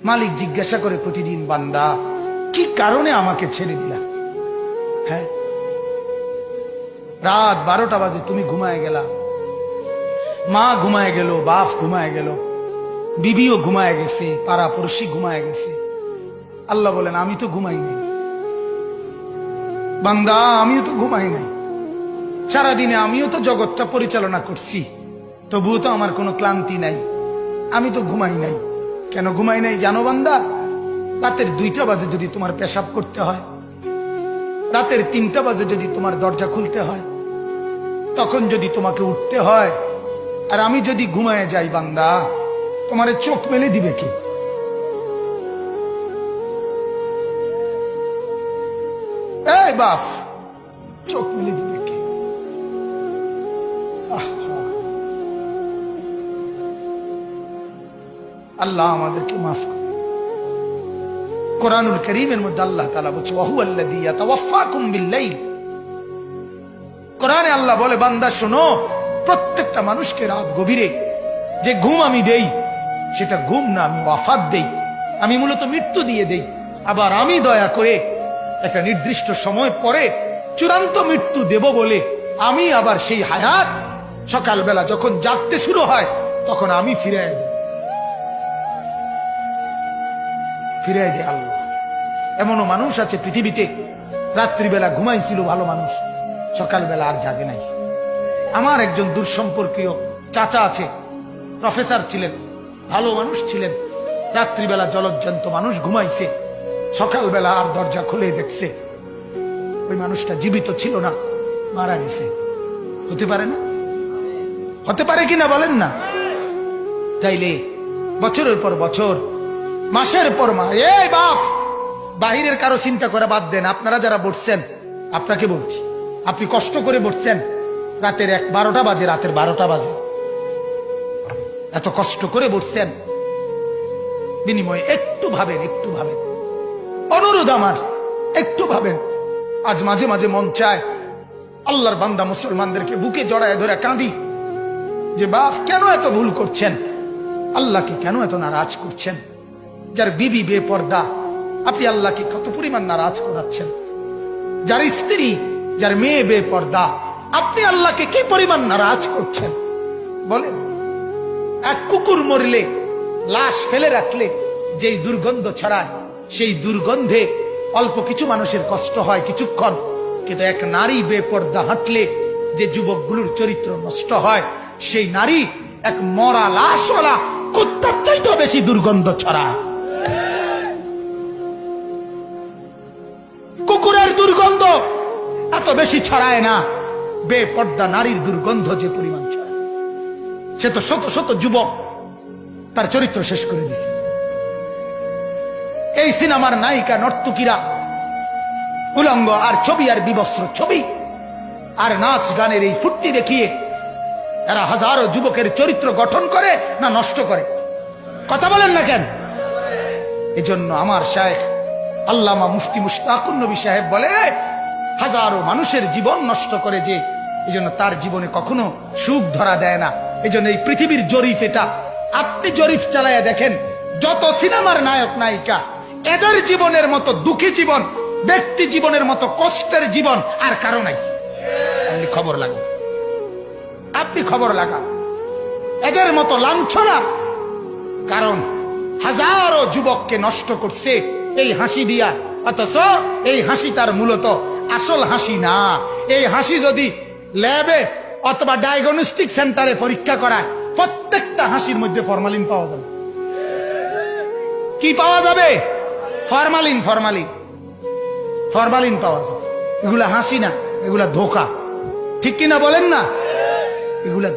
মালিক জিজ্ঞাসা করে প্রতিদিন, বান্দা কি কারণে আমাকে ছেড়ে দিলা? হ্যাঁ, রাত 12টা বাজে তুমি ঘুমায় গেলা, মা ঘুমায় গেল, বাপ ঘুমায় গেল, বিবিও ঘুমায় গেছে, পাড়া পড়শি ঘুমায় গেছে। আল্লাহ বলেন, আমি তো ঘুমাই নাই বান্দা, আমিও তো ঘুমাই নাই। সারাদিনে আমিও তো জগৎটা পরিচালনা করছি, তবুও তো আমার কোনো ক্লান্তি নাই, আমি তো ঘুমাই নাই। কেন ঘুমাই নাই জানো বান্দা? রাতের 2টা বাজে যদি তোমার পেশাব করতে হয়, রাতের 3টা বাজে যদি তোমার দরজা খুলতে হয়, তখন যদি তোমাকে উঠতে হয়, আর আমি যদি ঘুমায় যাই বান্দা, তোমারে চোখ মেলে দিবে কি? এই বাপ, চোখ মেলে দিবে কি? আল্লাহ আমাদেরকে মাফ করে। কোরআনুল কারীমের মধ্যে আল্লাহ তাআলা বলছে, ওয়াহুয়াল্লাযী ইয়াতাওয়াফাকুম বিল-লাইল। কোরআনে আল্লাহ বলে, বান্দা শোনো, প্রত্যেকটা মানুষকে রাত গভীরে যে ঘুম আমি দেই, সেটা ঘুম না, আমি ওয়াফাত দেই, আমি মূলত মৃত্যু দিয়ে দেই। আবার আমি দয়া করে একটা নির্দিষ্ট সময় পরে চূড়ান্ত মৃত্যু দেব বলে আমি আবার সেই হায়াত সকালবেলা যখন জাগতে শুরু হয় তখন আমি ফিরাই দেই, ফিরাই দেয় আল্লাহ। এমনও মানুষ আছে পৃথিবীতে, রাত্রিবেলা ঘুমাইছিল ভালো মানুষ, সকালবেলা আর জাগে নাই। আমার একজন দূরসম্পর্কীয় চাচা আছে, প্রফেসর ছিলেন, ভালো মানুষ ছিলেন, রাত্রিবেলা জলজ্জান্ত মানুষ ঘুমাইছে, সকালবেলা আর দরজা খুলে দেখছে ওই মানুষটা জীবিত ছিল না, মারা গেছে। হতে পারে না? হতে পারে কিনা বলেন না? তাইলে বছরের পর বছর, মাসের পর মাস, এই বাপ, বাহিরের কারো চিন্তা করে বাদ দেন। আপনারা যারা বসছেন, আপনাকে বলছি, আপনি কষ্ট করে বসছেন, রাতের 12টা বাজে, রাতের 12টা বাজে, এত কষ্ট করে বসছেন, বিনিময়ে একটু ভাবেন, একটু ভাবেন, অনুরোধ আমার, একটু ভাবেন। আজ মাঝে মাঝে মন চায় আল্লাহর বান্দা মুসলমানদেরকে বুকে জড়ায় ধরে কাঁদি যে বাপ, কেন এত ভুল করছেন? আল্লাহকে কেন এত নারাজ করছেন? যার বিবি বেপর্দা, আপনি আল্লাহকে কত পরিমাণ নারাজ করাচ্ছেন। যার স্ত্রী, যার মেয়ে বেপর্দা, আপনি আল্লাহকে কি পরিমাণ নারাজ করছেন বলেন? এক কুকুর মরলে, লাশ ফেলে রাখলে যেই দুর্গন্ধ ছড়ায়, সেই দুর্গন্ধে অল্প কিছু মানুষের কষ্ট হয় কিছুক্ষণ, কিন্তু এক নারী বেপর্দা হাঁটলে যে যুবকগুলোর চরিত্র নষ্ট হয়, সেই নারী এক মরা লাশওয়ালা কুত্তার চাইতে বেশি দুর্গন্ধ ছড়ায়। কুকুরের দুর্গন্ধ এত বেশি ছড়ায় না, বেপর্দা নারীর দুর্গন্ধ যে পরিমাণ ছড়ায়। সে তো শত শত যুবক তার চরিত্র শেষ করে দিছে। এই সিনেমার নায়িকা নর্তকীরা উলঙ্গ আর ছবি আর বিবস্ত্র ছবি আর নাচ গানের এই ফুর্তি দেখিয়ে এরা হাজারো যুবকের চরিত্র গঠন করে না নষ্ট করে? কথা বলেন না কেন? এজন্য আমার শায়েখ আল্লামা মুফতি মুশতাকুন নবী সাহেব বলে, হাজারো মানুষের জীবন নষ্ট করে যে, এজন্য তার জীবনে কখনো সুখ ধরা দেয় না। এজন্য এই পৃথিবীর জরিফ এটা, আপনি জরিফ চালায়া দেখেন, যত সিনেমার নায়ক নায়িকা, এদের জীবনের মতো দুঃখী জীবন, ব্যক্তি জীবনের মতো কষ্টের জীবন আর কারো নাই। আপনি খবর লাগান, আপনি খবর লাগান, এদের মতো লাঞ্ছনা। কারণ হাজারো যুবককে নষ্ট করছে এই হাসি দিয়া, অথচ এই হাসি তার মূলত আসল হাসি না। এই হাসি যদি ল্যাবে অথবা ডায়াগনস্টিক সেন্টারে পরীক্ষা করায়, প্রত্যেকটা হাসির মধ্যে ফরমালিন পাওয়া যাবে। কি পাওয়া যাবে? ফরমালিন, ফরমালিন, ফরমালিন পাওয়া যাবে। এগুলা হাসি না, এগুলা ধোঁকা। ঠিক কিনা বলেন না? এগুলা